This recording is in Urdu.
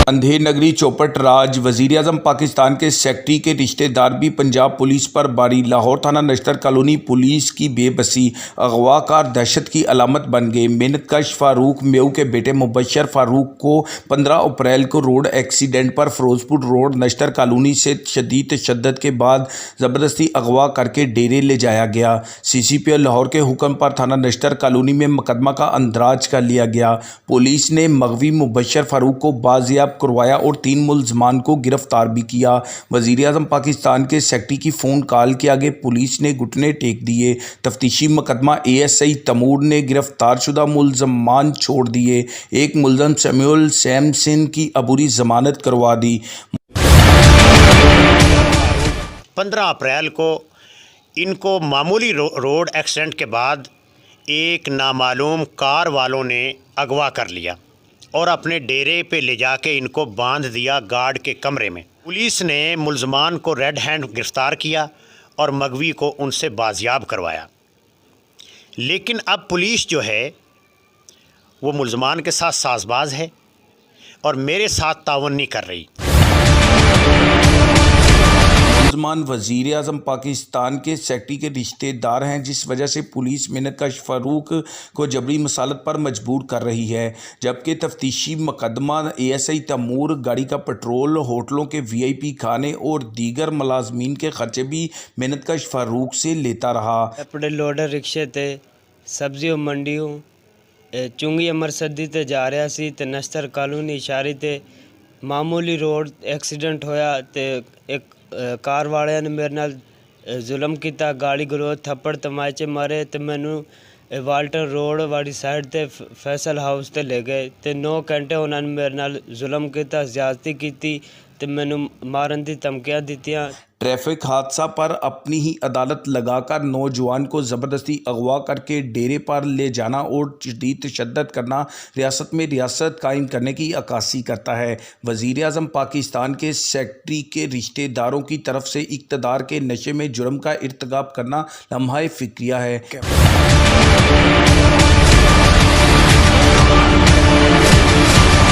اندھیر نگری چوپٹ راج وزیر اعظم پاکستان کے سیکرٹری کے رشتہ دار بھی پنجاب پولیس پر باری۔ لاہور تھانہ نشتر کالونی پولیس کی بے بسی اغوا کار دہشت کی علامت بن گئے۔ محنت کش فاروق میو کے بیٹے مبشر فاروق کو 15 اپریل کو روڈ ایکسیڈنٹ پر فیروزپور روڈ نشتر کالونی سے شدید تشدد کے بعد زبردستی اغوا کر کے ڈیرے لے جایا گیا۔ سی سی پی او لاہور کے حکم پر تھانہ نشتر کالونی میں مقدمہ کا اندراج کر لیا گیا۔ پولیس نے مغوی مبشر فاروق کو بازیاب کروایا اور 3 ملزمان کو گرفتار بھی کیا۔ وزیر اعظم پاکستان کے سیکرٹری کی فون کال کے آگے پولیس نے گھٹنے ٹیک دیے۔ تفتیشی مقدمہ ASI تیمور نے گرفتار شدہ ملزمان چھوڑ دیے۔ ایک ملزم سیموئل سیمسن کی عبوری ضمانت کروا دی۔ 15 اپریل کو ان کو معمولی روڈ ایکسیڈنٹ کے بعد ایک نامعلوم کار والوں نے اغوا کر لیا اور اپنے ڈیرے پہ لے جا کے ان کو باندھ دیا گارڈ کے کمرے میں۔ پولیس نے ملزمان کو ریڈ ہینڈ گرفتار کیا اور مغوی کو ان سے بازیاب کروایا، لیکن اب پولیس جو ہے وہ ملزمان کے ساتھ ساز باز ہے اور میرے ساتھ تعاون نہیں کر رہی۔ ملزمان وزیر اعظم پاکستان کے سیکرٹری کے رشتہ دار ہیں، جس وجہ سے پولیس محنت کش فاروق کو جبری مسالت پر مجبور کر رہی ہے، جبکہ تفتیشی مقدمہ ASI تیمور گاڑی کا پٹرول، ہوٹلوں کے VIP کھانے اور دیگر ملازمین کے خرچے بھی محنت کش فاروق سے لیتا رہا۔ اپنے لوڈر رکشے تے سبزی منڈیوں چنگی امرسدی تے جا رہا سی تے نشتر کالونی اشاری تے معمولی روڈ ایکسیڈنٹ ہویا تے ایک کار والے نے میرے نال ظلم کیتا، گالی گلوچ تھپڑ تماچے مارے تے مینوں والٹر روڈ والی سائڈ تے فیصل ہاؤس تے لے گئے تے 9 گھنٹے انہاں نے میرے نال ظلم کیتا، زیادتی کیتی تے مینوں مارن دی دھمکیاں دتیاں۔ ٹریفک حادثہ پر اپنی ہی عدالت لگا کر نوجوان کو زبردستی اغوا کر کے ڈیرے پر لے جانا اور شدید تشدد کرنا ریاست میں ریاست قائم کرنے کی عکاسی کرتا ہے۔ وزیر اعظم پاکستان کے سیکرٹری کے رشتہ داروں کی طرف سے اقتدار کے نشے میں جرم کا ارتکاب کرنا لمحہ فکریہ ہے۔